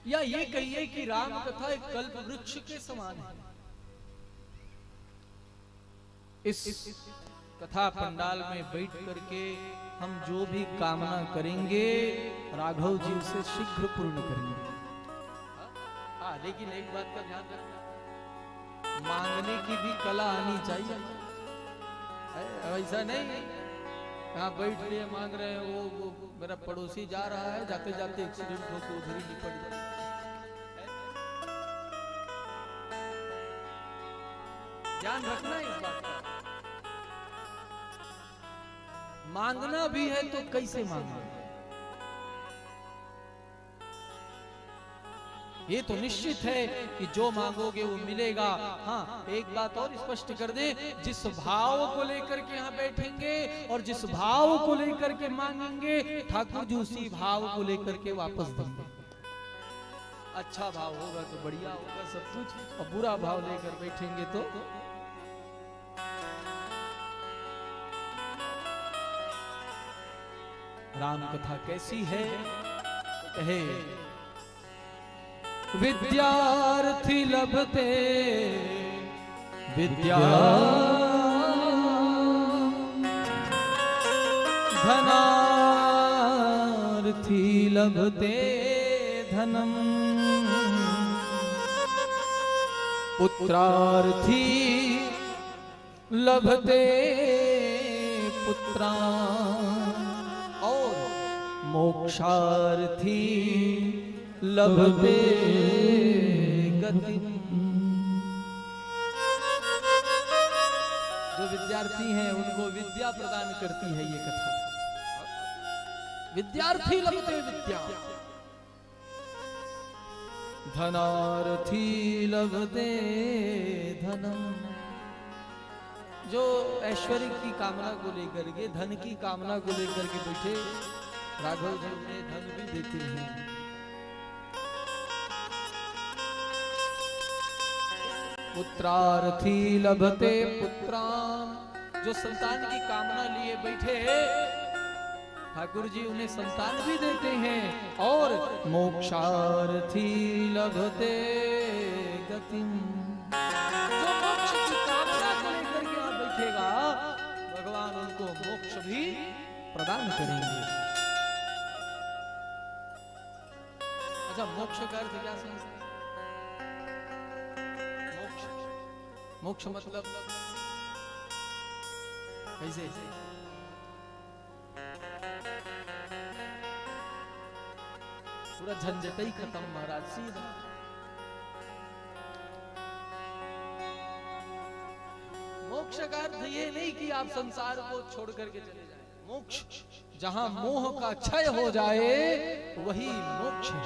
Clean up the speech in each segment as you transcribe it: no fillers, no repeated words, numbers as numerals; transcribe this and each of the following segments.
या ये कहिए कि राम कथा एक कल्प वृक्ष के समान है। इस कथा पंडाल में बैठ करके हम जो भी कामना करेंगे राघव जी उसे शीघ्र पूर्ण करेंगे। लेकिन एक बात का ध्यान रखना, मांगने की भी कला आनी चाहिए। ऐसा नहीं यहाँ बैठ लिए मांग रहे हैं, वो मेरा पड़ोसी जा रहा है, जाते जाते एक्सीडेंट होकर उधर ही निपट जाए। ध्यान रखना इस बात का। मांगना भी है तो कैसे मांगना, ये तो निश्चित है कि जो मांगोगे वो मिलेगा। हाँ, एक बात और स्पष्ट कर दे, जिस भाव को लेकर के यहाँ बैठेंगे और जिस भाव को लेकर के मांगेंगे ठाकुर जी उसी भाव को लेकर के वापस देंगे। अच्छा भाव होगा तो बढ़िया होगा सब कुछ, और बुरा भाव लेकर बैठेंगे तो राम कथा कैसी है कहे, विद्यार्थी लभते विद्या, धनार्थी लभते धनम, पुत्रार्थी लभते पुत्रान्, और मोक्षार्थी लभते गतिम्। जो विद्यार्थी हैं उनको विद्या प्रदान करती है ये कथा। विद्यार्थी लभते विद्या, धनार्थी लभते धनम। जो ऐश्वर्य की कामना को लेकर के, धन की कामना को लेकर के बैठे, राघव जी उन्हें धन भी देते हैं। पुत्रार्थी लभते पुत्रान्, जो संतान की कामना लिए बैठे ठाकुर जी उन्हें संतान भी देते हैं। और मोक्षार्थी लभते गतिम्, जो मोक्ष की कामना को लेकर के यहाँ बैठेगा भगवान उनको मोक्ष भी प्रदान करेंगे। अच्छा, मोक्ष का अर्थ क्या समझते हैं? मोक्ष मतलब कैसे? पूरा झंझट ही खत्म महाराज, सीधा। मोक्ष का अर्थ ये नहीं कि आप संसार को छोड़ करके चले जाएं। मोक्ष जहां मोह का क्षय हो जाए वही मोक्ष है।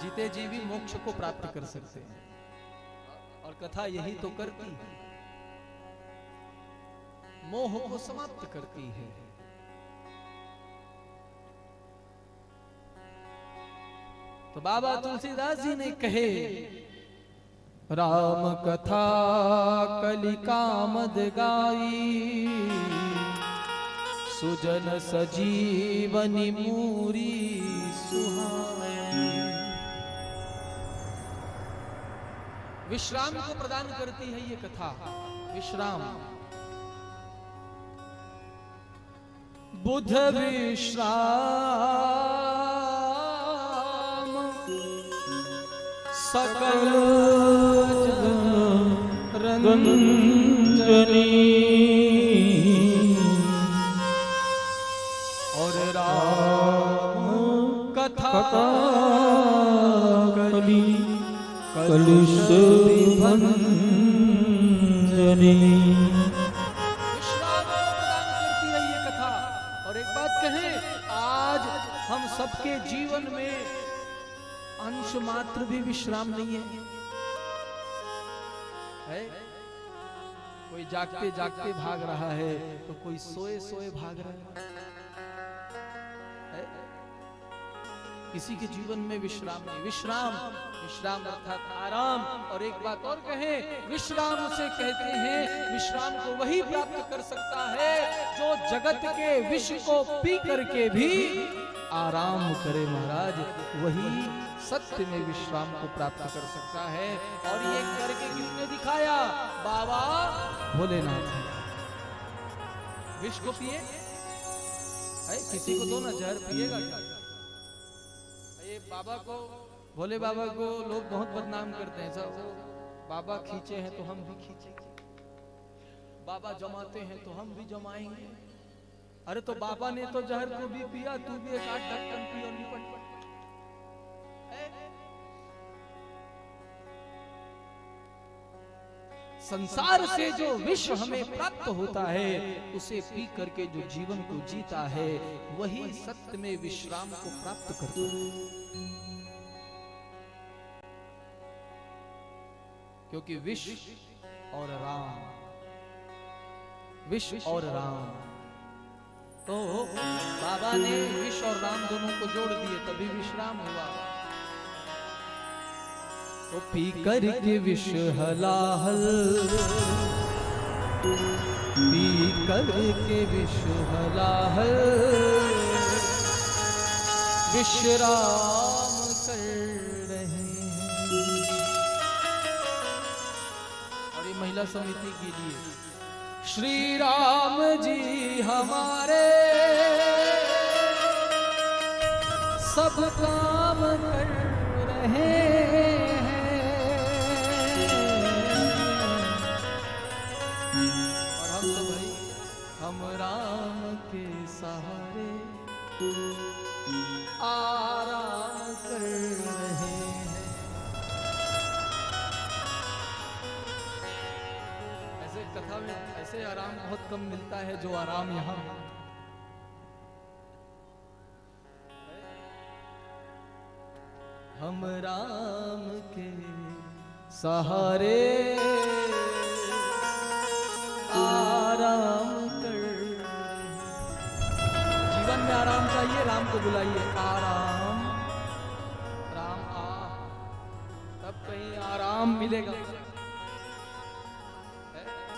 जीते जी भी मोक्ष को प्राप्त कर सकते हैं, और कथा यही तो करती है, मोह को समाप्त करती है। तो बाबा तुलसीदास जी ने कहे, राम कथा कलिकामद गाई, सुजन सजीवनी मूरी सुहाई। विश्राम को प्रदान करती है ये कथा। विश्राम, बुध विश्राम सकल रंजनी, और राम कथा कली कलुष विभंजनी। विश्राम प्रदान करती है ये कथा। और एक बात कहें, आज हम सबके जीवन में अंश मात्र भी विश्राम नहीं है। कोई जागते जागते भाग रहा है तो कोई सोए सोए भाग रहा है। किसी के जीवन में विश्राम नहीं। विश्राम, विश्राम अर्थात आराम। और एक बात और कहें, विश्राम उसे कहते हैं, विश्राम को वही प्राप्त कर सकता है जो जगत के विष को पी करके भी आराम करे महाराज, वही सत्य में विश्राम को प्राप्त कर सकता है। और ये करके किसने दिखाया? बाबा भोलेनाथ। विष को पिए, किसी को दो ना, जहर पिएगा क्या? ये बाबा को, भोले बाबा को लोग बहुत बदनाम करते हैं। सब बाबा खींचे हैं तो हम भी खींचेंगे, बाबा जमाते हैं तो हम भी जमाएंगे। अरे तो बाबा ने तो जहर को भी पिया, तू भी एक आध ढक्कन पी और निपट। संसार से जो विष हमें प्राप्त होता है, उसे पी करके जो जीवन को जीता है, वही सत्य में विश्राम को प्राप्त करता है। क्योंकि विष और राम, विष और राम, तो बाबा ने विष और राम दोनों को जोड़ दिए, तभी विश्राम हुआ। तो पी कर के विष हलाहल, पी कर के विष हलाहल, विश्राम कर रहे हैं। और ये महिला समिति के लिए, श्री राम जी हमारे सब काम कर रहे हैं, और हम तो भाई हम राम के सहारे आराम कर रहे हैं। ऐसे कथा में ऐसे आराम बहुत कम मिलता है जो आराम यहाँ। हम राम के सहारे आराम कर। जीवन में आराम चाहिए, राम को बुलाइए, आराम, राम आ, तब कहीं आराम मिलेगा।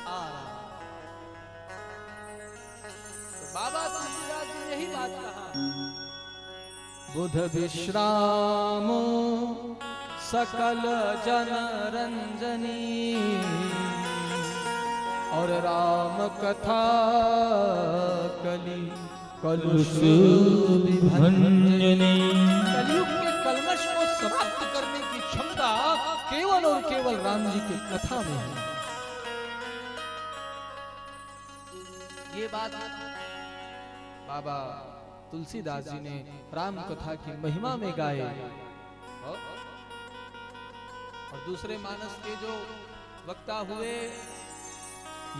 आराम। तो बाबा तुलसीदास जी यही बात कहा, बुध विश्राम सकल जन रंजनी, और राम कथा कली कलुष विभंजनी। कलयुग के कलमश को समाप्त करने की क्षमता केवल और केवल राम जी की कथा में है। ये बात बाबा तुलसीदास जी ने राम कथा की महिमा में गाए। और दूसरे मानस के जो वक्ता हुए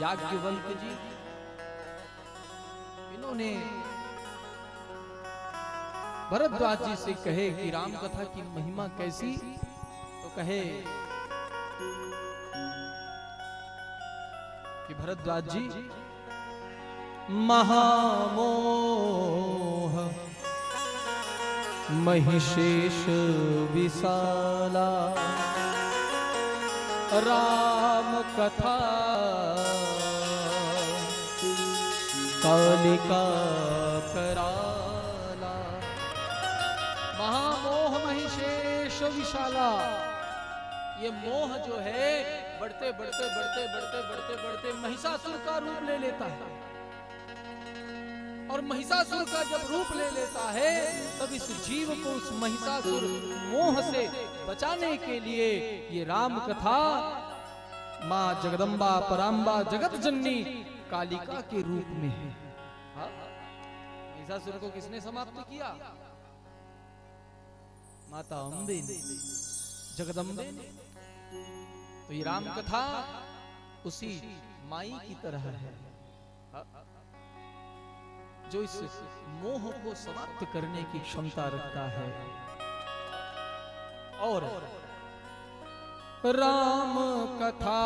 याज्ञवल्क्य जी, इन्होंने भरद्वाज जी से कहे कि राम कथा की महिमा कैसी, तो कहे कि भरद्वाज जी, महामोह महिषेश विशाला, राम कथा कालिका कराला। महामोह महिषेश विशाला, ये मोह जो है बढ़ते बढ़ते बढ़ते बढ़ते बढ़ते बढ़ते महिषासुर का रूप ले लेता है। और महिषासुर का जब रूप ले लेता है, तब इस जीव को उस महिषासुर मोह से बचाने के लिए ये राम कथा माँ जगदम्बा पराम्बा जगत जननी कालिका के रूप में है। महिषासुर को किसने समाप्त किया? माता अम्बे ने, जगदम्बे ने। तो ये राम कथा उसी माई की तरह है जो इस मोह को समाप्त करने की क्षमता रखता है। और राम कथा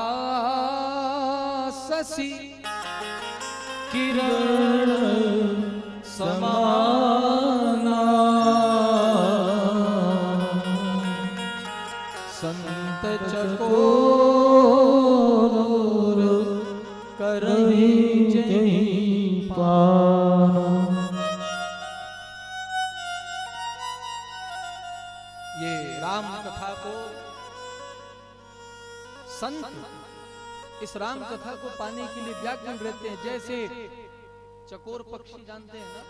शशि किरण समाना, संत चकोर करहि जहि पाना। ये राम कथा को संत इस राम कथा को पाने के लिए व्याकुल रहते हैं। जैसे चकोर पक्षी जानते हैं ना,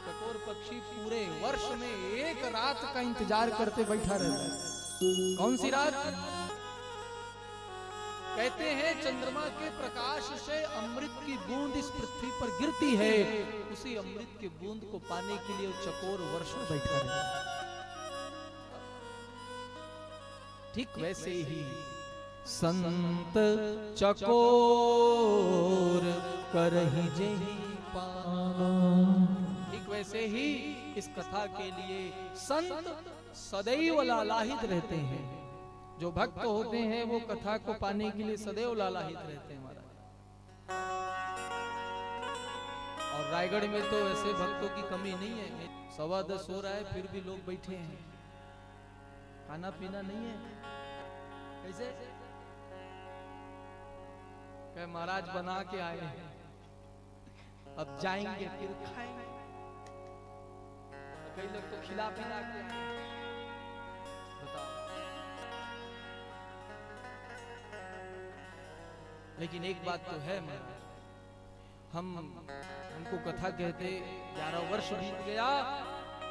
चकोर पक्षी पूरे वर्ष में एक रात का इंतजार करते बैठा रहता है। कौन सी रात? कहते हैं चंद्रमा के प्रकाश से अमृत की बूंद इस पृथ्वी पर गिरती है, उसी अमृत की बूंद को पाने के लिए चकोर वर्षों बैठा रहता है। ठीक वैसे ही संत चकोर करहि जेहि पाना, ठीक वैसे ही इस कथा के लिए संत सदैव लालाहित रहते हैं। जो भक्त होते हैं वो कथा को पाने के लिए सदैव लालाहित रहते हैं महाराज। और रायगढ़ में तो ऐसे भक्तों की कमी नहीं है। 10:15 हो रहा है फिर भी लोग बैठे हैं, खाना पीना नहीं है। कैसे? कहे महाराज बना के आए हैं, अब जाएंगे फिर खाएंगे। कई लोग तो खिला पिला के आए हैं। बताओ। लेकिन एक बात तो है महाराज, हमको कथा कहते 11 वर्ष बीत गया।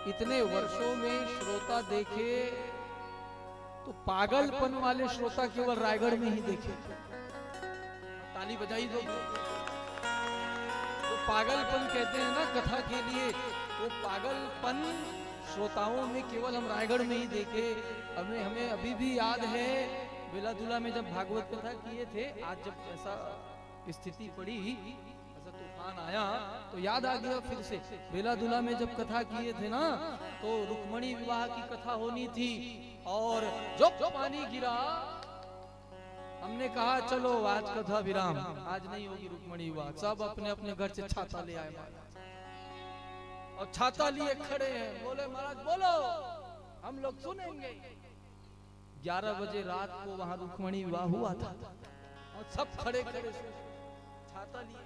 इतने वर्षों में श्रोता देखे तो पागलपन वाले श्रोता केवल रायगढ़ में ही देखे। ताली बजाई दो। तो पागलपन कहते हैं ना कथा के लिए, वो पागलपन श्रोताओं में केवल हम रायगढ़ में ही देखे। हमें अभी भी याद है बेलादुला में जब भागवत कथा किए थे, आज जब ऐसा स्थिति पड़ी, ऐसा तूफान आया तो याद आ गया फिर से। बेलादुला में जब कथा किए थे ना, तो रुक्मणी विवाह की कथा होनी थी और जो पानी गिरा, हमने कहा चलो आज कथा विराम, आज नहीं होगी रुक्मणी विवाह। सब अपने अपने घर से छाता ले आए महाराज, और छाता लिए खड़े हैं। बोले महाराज बोलो, हम लोग सुनेंगे। 11 बजे रात को वहां रुक्मणी विवाह हुआ था और सब खड़े खड़े छाता लिए।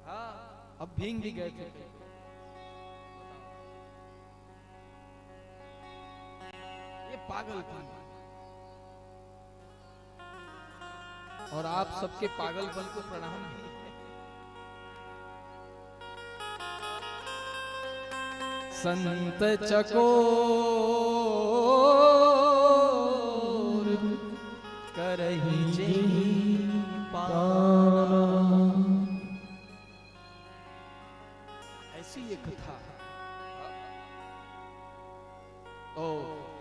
हाँ, अब भींग भी गए थे। ये पागलपन, और आप सबके पागलपन को प्रणाम भी। संत चकोर करहि जेहि पाना, ऐसी ये कथा।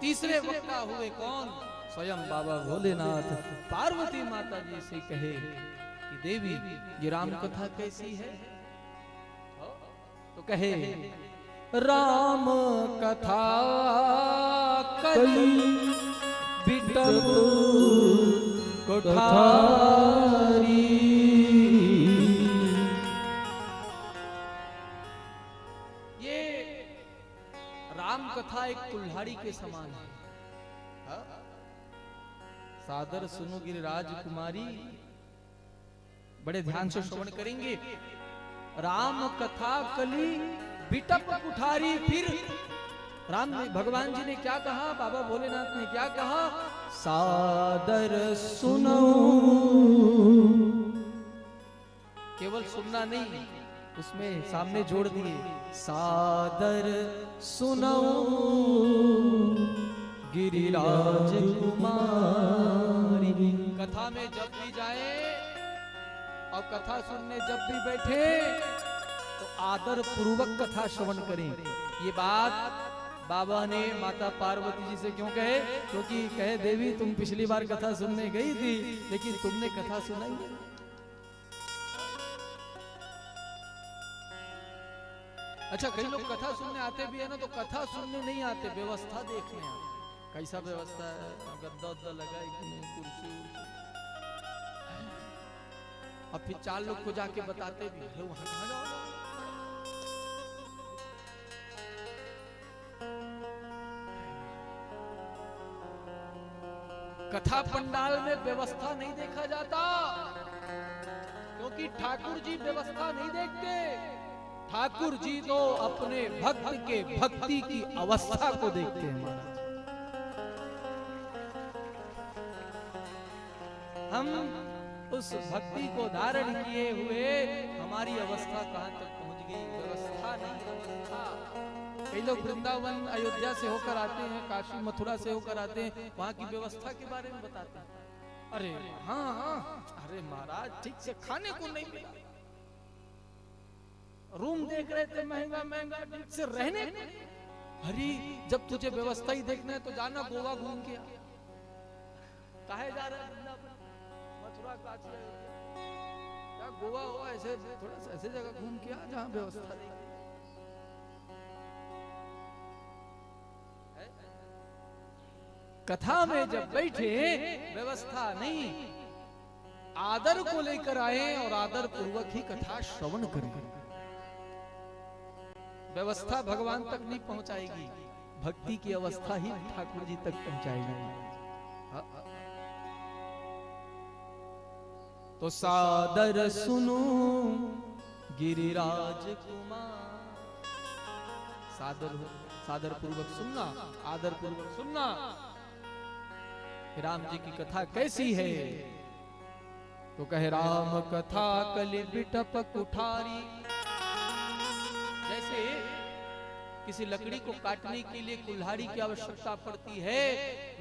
तीसरे वक्ता हुए कौन? स्वयं बाबा भोलेनाथ पार्वती माता जी से कहे कि देवी ये राम कथा कैसी है? तो कहे राम कथा कली बिटप कोठारी। ये राम कथा एक कुल्हाड़ी के समान है। सादर सुनो गिरिराज कुमारी, बड़े ध्यान से श्रवण करेंगे। राम कथा कली बिटप कुठारी। फिर राम ने, भगवान जी ने क्या कहा, बाबा भोलेनाथ ने क्या कहा? सादर सुनो। केवल सुनना नहीं, उसमें सामने जोड़ दिए सादर सुनो गिरिराज कुमारी। कथा में जब भी जाए और कथा सुनने जब भी बैठे तो आदर पूर्वक कथा श्रवण करें। ये बात बाबा ने माता पार्वती जी से क्यों कहे? क्योंकि कहे देवी तुम पिछली बार कथा सुनने गई थी लेकिन तुमने कथा सुनाई नहीं। अच्छा, कई लोग कथा सुनने आते भी है ना, तो कथा सुनने नहीं आते, व्यवस्था देखने आते। कैसा व्यवस्था है, गद्दा उद्दा लगा है कि नहीं, कुर्सी उर्सी। अब फिर 4 लोग को जाके बताते भी है वहां कहां जाओ। कथा पंडाल में व्यवस्था नहीं देखा जाता, क्योंकि ठाकुर जी व्यवस्था नहीं देखते। ठाकुर जी तो अपने भक्त के भक्ति की अवस्था को देखते हैं महाराज। हम उस भक्ति को धारण किए हुए हमारी अवस्था कहां तक पहुंच गई। व्यवस्था नहीं, अवस्था। कई लोग वृंदावन अयोध्या से होकर आते हैं, काशी मथुरा से होकर आते हैं, वहां की व्यवस्था के बारे में बताते हैं। अरे हाँ, अरे महाराज ठीक से खाने को नहीं मिला, रूम देख रहे थे महंगा महंगा, ठीक से रहने। अरे जब तुझे व्यवस्था ही देखना है तो जाना गोवा घूम के आ। काहे जा रहा है मथुरा काशी या गोवा हो, ऐसे थोड़ा सा ऐसे जगह घूम के आ जहां व्यवस्था नहीं। कथा में जब बैठे व्यवस्था नहीं, आदर को लेकर आए और आदर पूर्वक ही कथा श्रवण करें। व्यवस्था भगवान तक नहीं पहुंचाएगी, भक्ति की अवस्था ही ठाकुर जी तक पहुंचाएगी। तो सादर सुनो गिरिराज कुमार, सादर पूर्वक सुनना, आदर पूर्वक सुनना। राम जी की कथा कैसी है? तो कहे राम कथा कलि बिटप कुठारी। जैसे किसी लकड़ी को काटने के लिए कुल्हाड़ी की आवश्यकता पड़ती है,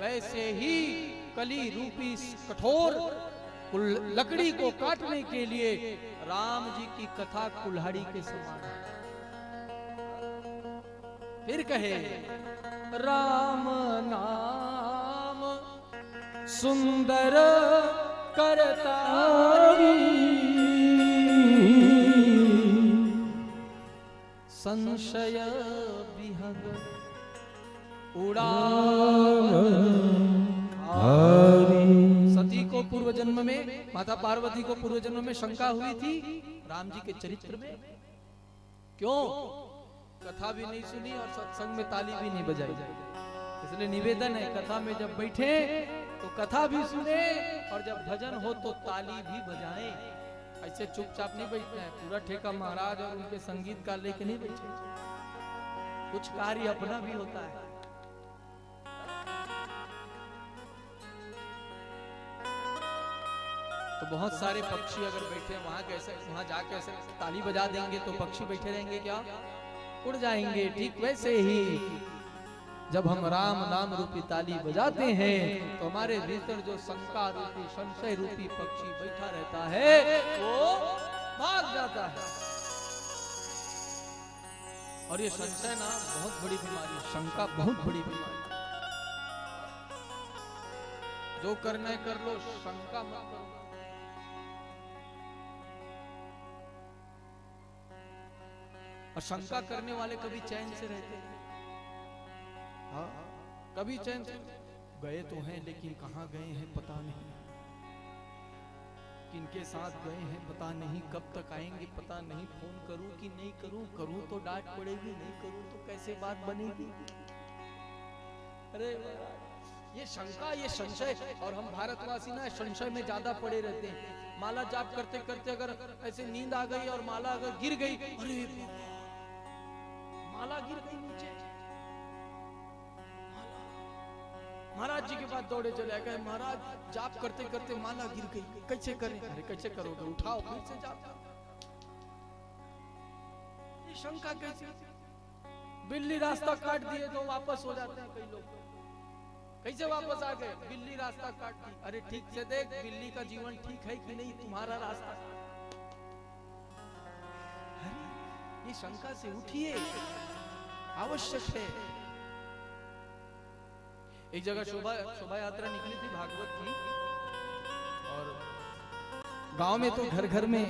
वैसे ही कली रूपी कठोर लकड़ी को काटने के लिए राम जी की कथा कुल्हाड़ी के समान है। फिर कहे राम नाम सुंदर करतारी, संशय विहग सती को पूर्व जन्म में, माता पार्वती को पूर्व जन्म में शंका हुई थी राम जी के चरित्र में। क्यों? कथा भी नहीं सुनी और सत्संग में ताली भी नहीं बजाई। इसलिए निवेदन है, कथा में जब बैठे तो कथा भी सुने और जब भजन हो तो ताली भी बजाएं। ऐसे चुपचाप नहीं बैठना है, पूरा ठेका महाराज और उनके संगीत का लेके नहीं बैठे। कुछ कार्य अपना भी होता है। तो बहुत सारे पक्षी अगर बैठे वहां कैसे, वहां जाके ऐसे ताली बजा देंगे तो पक्षी बैठे रहेंगे क्या? उड़ जाएंगे। ठीक वैसे ही जब हम राम नाम रूपी ताली बजाते हैं तो हमारे भीतर जो शंका रूपी, संशय रूपी पक्षी बैठा रहता है वो भाग जाता है। और ये संशय ना बहुत बड़ी बीमारी, शंका बहुत बड़ी बीमारी। जो करना है कर लो, शंका मत करो। और शंका करने वाले कभी चैन से रहते हैं। हाँ, कभी चैन से गए तो हैं लेकिन कहां गए हैं पता नहीं, किनके साथ गए हैं पता नहीं, कब तक आएंगे पता नहीं, फोन करूं कि नहीं करूं, करूं तो डांट पड़ेगी, नहीं करूं तो कैसे बात बनेगी। अरे ये शंका, ये संशय। और हम भारतवासी ना संशय में ज्यादा पड़े रहते हैं। माला जाप करते करते अगर ऐसे नींद आ गई और माला अगर गिर गई, अरे माला गिर गई नीचे, महाराज जी के पास दौड़े चले गए, महाराज जाप करते करते माला गिर गई, कैसे करें? अरे कैसे करोगे, उठाओ फिर से जाप। ये शंका कैसे? बिल्ली रास्ता काट दिए तो वापस हो जाते हैं कई लोग। कैसे वापस आ गए? बिल्ली रास्ता काट दी। अरे ठीक से देख बिल्ली का जीवन ठीक है कि नहीं, तुम्हारा रास्ता। ये शंका से उठिए, आवश्यक है। एक जगह शोभा यात्रा निकली थी भागवत की, और गांव में तो घर घर में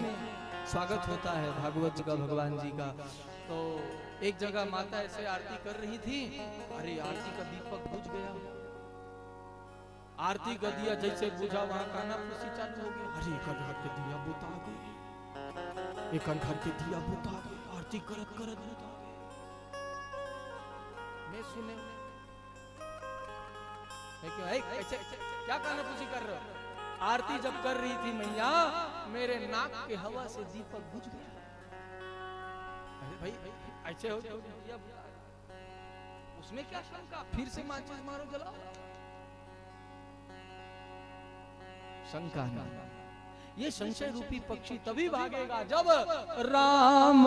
स्वागत होता है भागवत का, भगवान जी का। तो एक जगह माता ऐसे आरती कर रही थी, अरे आरती का दीपक बुझ गया। आरती का दिया जैसे बुझा वहां कानाफूसी चालू हो गई। अरे एक घर के दिया बुता गए, एक घर के दिया बुता गए, आरती करत करत बुता गए। मैं सुने कैसे क्या कानाफूसी कर रहे हो? आरती जब कर रही थी मैया, मेरे नाक के हवा से दीपक बुझ गया। अरे भाई ऐसे हो दिया उसमें क्या शंका? फिर से माचिस मारो जलाओ। शंका नहीं। ये संशय रूपी पक्षी तभी भागेगा जब राम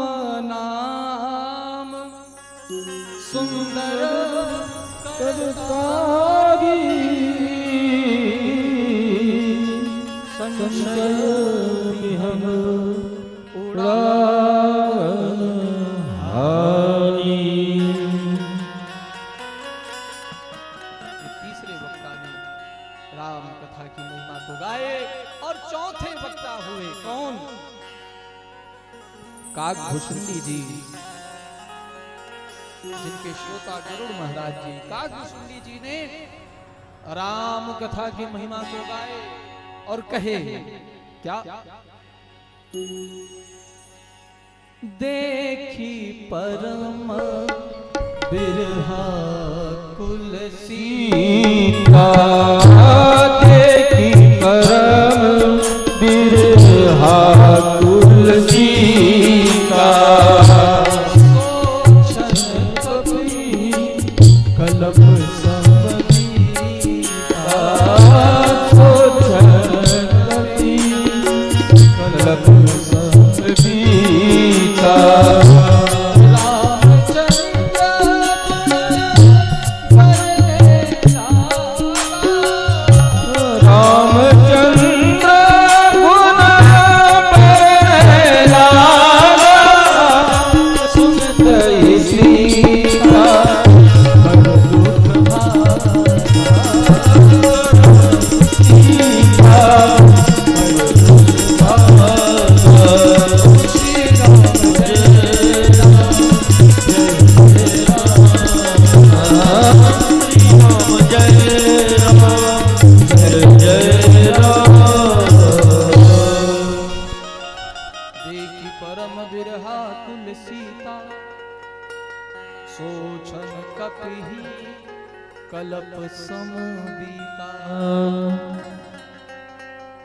नाम सुंदर करतारी संशय हम उड़ा तीसरे वक्ता ने राम कथा की महिमा को गाए और चौथे वक्ता हुए कौन? काकभूषुंडी जी, जिनके श्रोता गरुड़ महाराज जी। काकभूषुंडी जी ने राम कथा की महिमा को गाए और कहे क्या? देखी परम बिरहा कुल सीता, देखी परम बिरहा कुल सीता, सोचन कपि कलप संबीता, सोचन कपि कलप संबीता।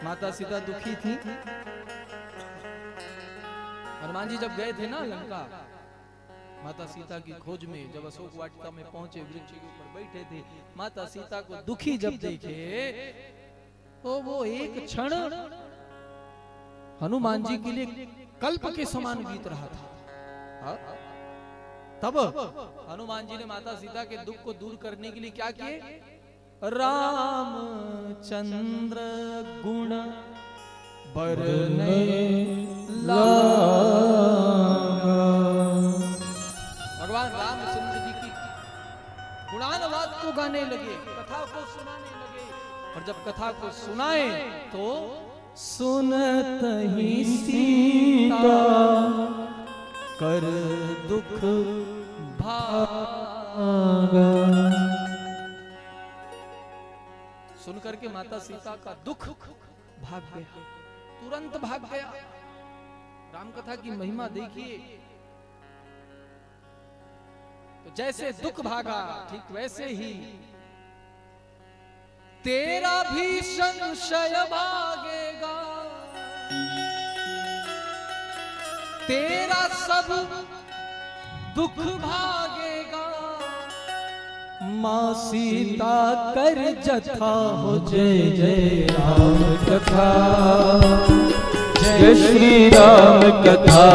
माता सीता दुखी थी। हनुमान जी जब गए थे ना लंका, माता सीता की खोज में, जब अशोक वाटिका में पहुंचे, वृक्ष के ऊपर बैठे थे, माता सीता को दुखी जब देखे तो वो एक क्षण हनुमान जी के लिए कल्प के समान बीत रहा था। तब हनुमान जी ने माता सीता के दुख को दूर करने के लिए क्या किए? रामचंद्र गुण बरने लागा। भगवान रामचंद्र जी की गुणानुवाद को गाने लगे, कथा को सुनाने लगे। और जब कथा को सुनाए तो सुनत ही सीता कर दुख भागा। सुन करके माता सीता का दुख भाग गया, तुरंत भाग गया। राम कथा की महिमा देखिए, तो जैसे दुख भागा ठीक वैसे ही तेरा भी संशय भागेगा, तेरा सब दुख भागेगा। माँ सीता कर जथा हो जय जय राम कथा, जय श्री राम कथा,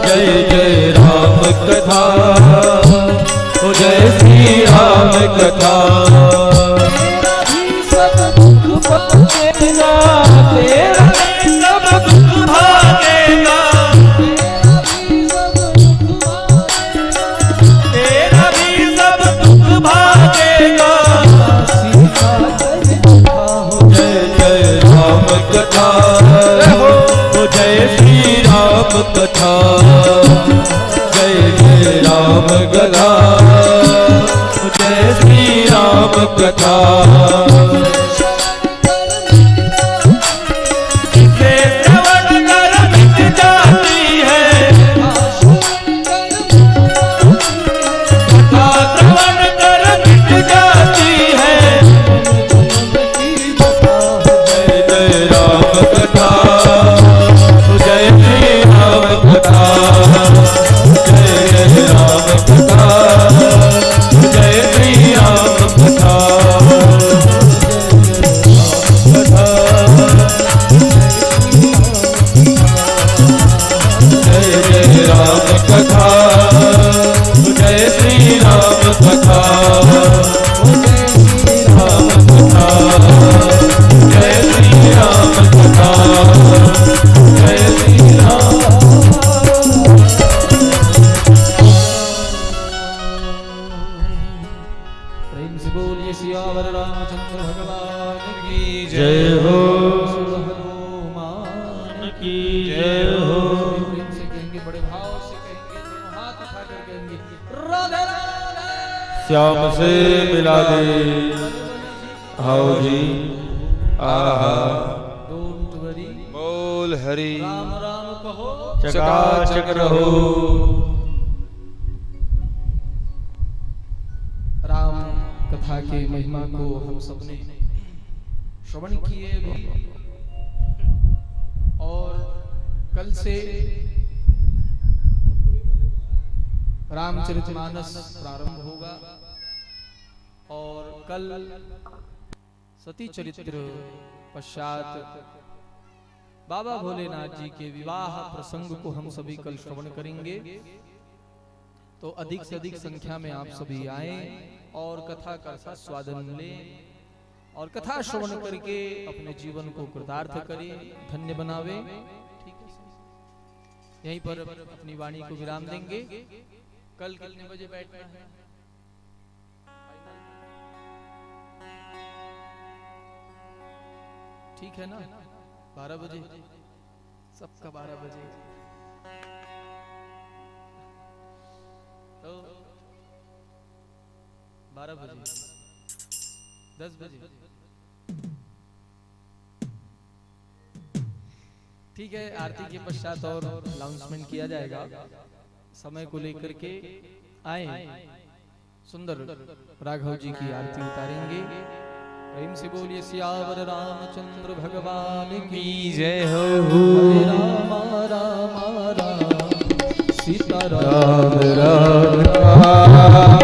जय जय राम कथा, हो जय श्री राम कथा। तेरा भी सब दुख भागेगा, तेरा भी सब दुख भागेगा, भागेगा। सीता जय जय राम कथा, हो जय श्री राम कथा, जय जय राम कथा, जय श्री राम कथा। इसे श्रवण कर मिट जाती है, कथा श्रवण कर मिट जाती है। जय जय राम कथा, जय श्री राम कथा, जय जय राम कथा, जय श्री राम कथा। जय श्री राम कथा, जय श्री राम। प्रेम से बोलिए सियावर रामचंद्र भगवान की जय हो, हनुमान की जय हो। प्रेम से कहेंगे, बड़े भाव से कहेंगे, दोनों हाथ उठाकर कहेंगे राधे राधे। श्याम से मिला दे आओ जी, आहा डोंट वरी, बोल हरि राम राम कहो, चकाचक रहो। राम कथा के महिमा को हम सबने श्रवण किए भी, और कल से रामचरितमानस प्रारंभ होगा, और कल सती चरित्र पश्चात बाबा भोलेनाथ जी के विवाह प्रसंग को हम सभी कल श्रवण करेंगे। तो अधिक से अधिक संख्या में आप सभी आए और कथा का स्वादन लें, और कथा श्रवण करके अपने जीवन को कृतार्थ करें, धन्य बनावे। ठीक है, यहीं पर अपनी वाणी को विराम देंगे। कल कितने बजे बैठना है? ठीक है ना, 12 बजे, सबका 12 बजे। तो 12 बजे, 10 बजे, ठीक है। आरती के पश्चात और अनाउंसमेंट किया जाएगा। समय को लेकर के आए, सुंदर राघव जी की आरती उतारेंगे। प्रेम से बोलिए सियावर रामचंद्र भगवान की जय हो। हरे राम राम राम सीता राम राम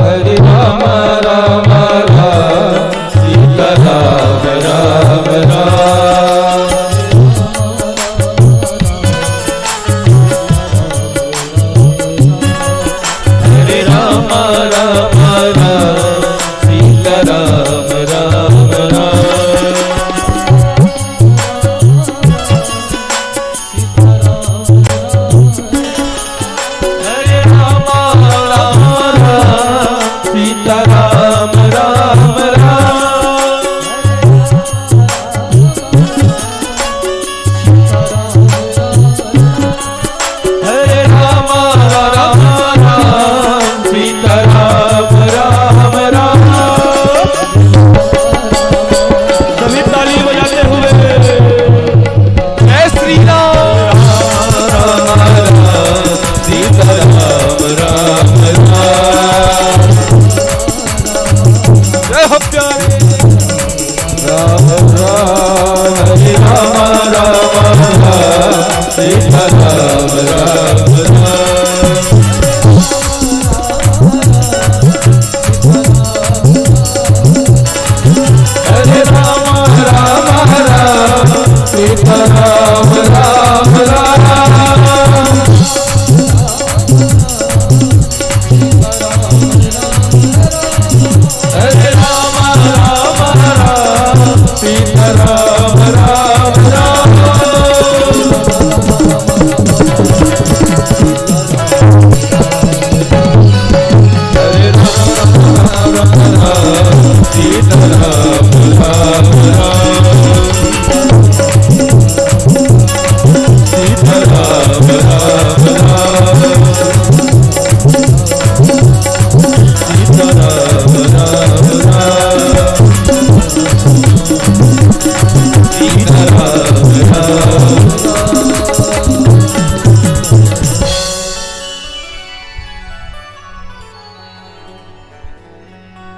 हरे राम राम राम सीता राम राम राम। हरे राम राम राम सीता राम राम राम। हरे राम राम राम सीता राम राम राम। हरे राम राम राम सीता राम राम राम। सभी ताली बजाते हुए जय श्री राम राम राम सीता राम राम राम। जय हो प्यारे राम राम हरे राम राम राम सीता राम राम राम। हरे राम राम राम सीता राम राम राम। हरे राम राम राम सीता राम राम राम। हरे राम राम राम सीता राम राम राम। सीता राम राम राम। सीता राम राम राम। सीता राम राम।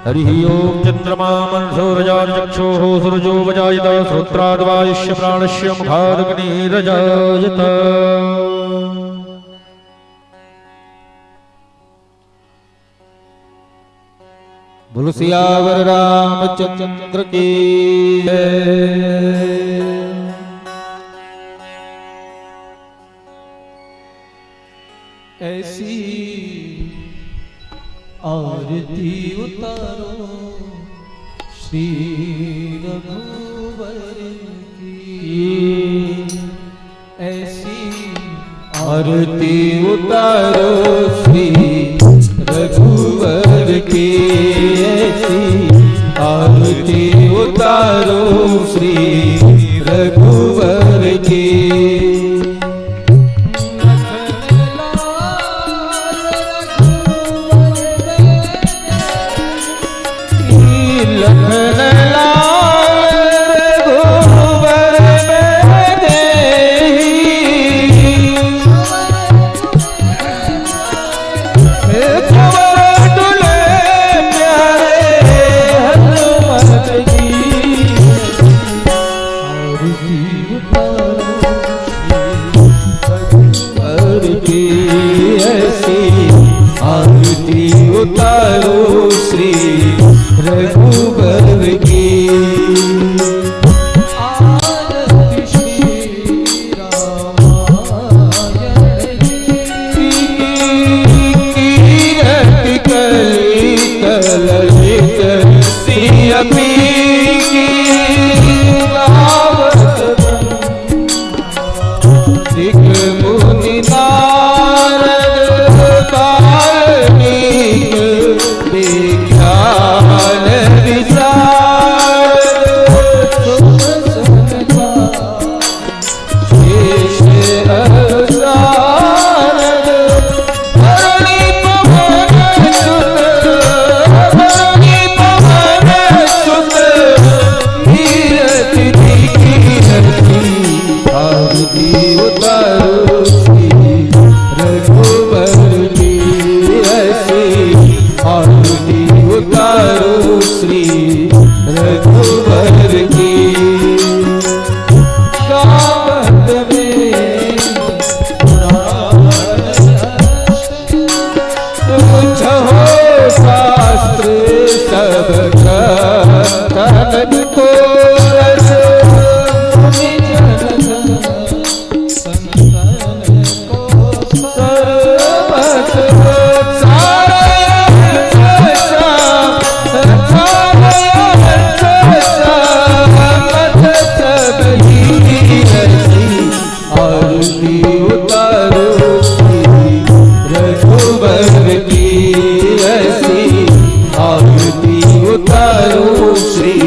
हरि ओम चंद्रमा मनसो रजाचक्षुः सूरजो वजायत श्रोत्राद्वायुष्य प्राणस्य मुखादग्निरजायत। बोलो सियावर रामचंद्र की जय। ऐसी आरती उतारो श्री रघुवर की ऐसी आरती उतारो श्री रघुवर की ऐसी आरती उतारो श्री रघुवर की उतारो श्री रघुवर की आरती श्री रामायण की कीरत कलित ललित सियपी की गावत दिग मुनि नारद काल्मिक विज्ञान विशारद शेष अवसारद धरणी पवन सुत कीरति कीरति आरती उतारो श्री रघुवर की ऐसी आरती उतारो श्री रघुवर की गावत में पूछो शास्त्र सब कथन को रस मुनि जन सर्वस आरती उतारो श्री रघुवर की ऐसी आरती उतारो श्री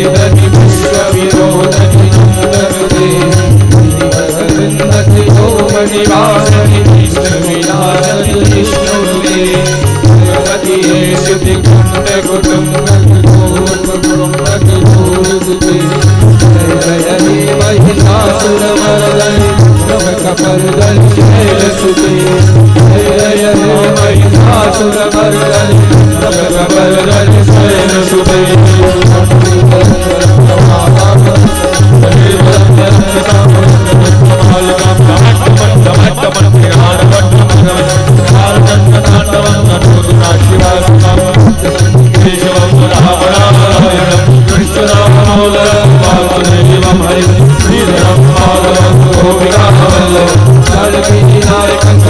वेदनि विश्वविरोधनि नन्दनुते श्रीवरवृन्दति ओमनिवासनि विष्णुविलासनि विष्णुनुते जगदीये श्रुतिकुण्डकुटुम्बकुटुम्बकुटुम्बकुटुम्बकुटुम्बकुटे जय जय हे महिषासुरमर्दनि नमकपर्दनि शैलसुते जय जय हे महिषासुरमर्दनि नमकपर्दनि शैलसुते Hare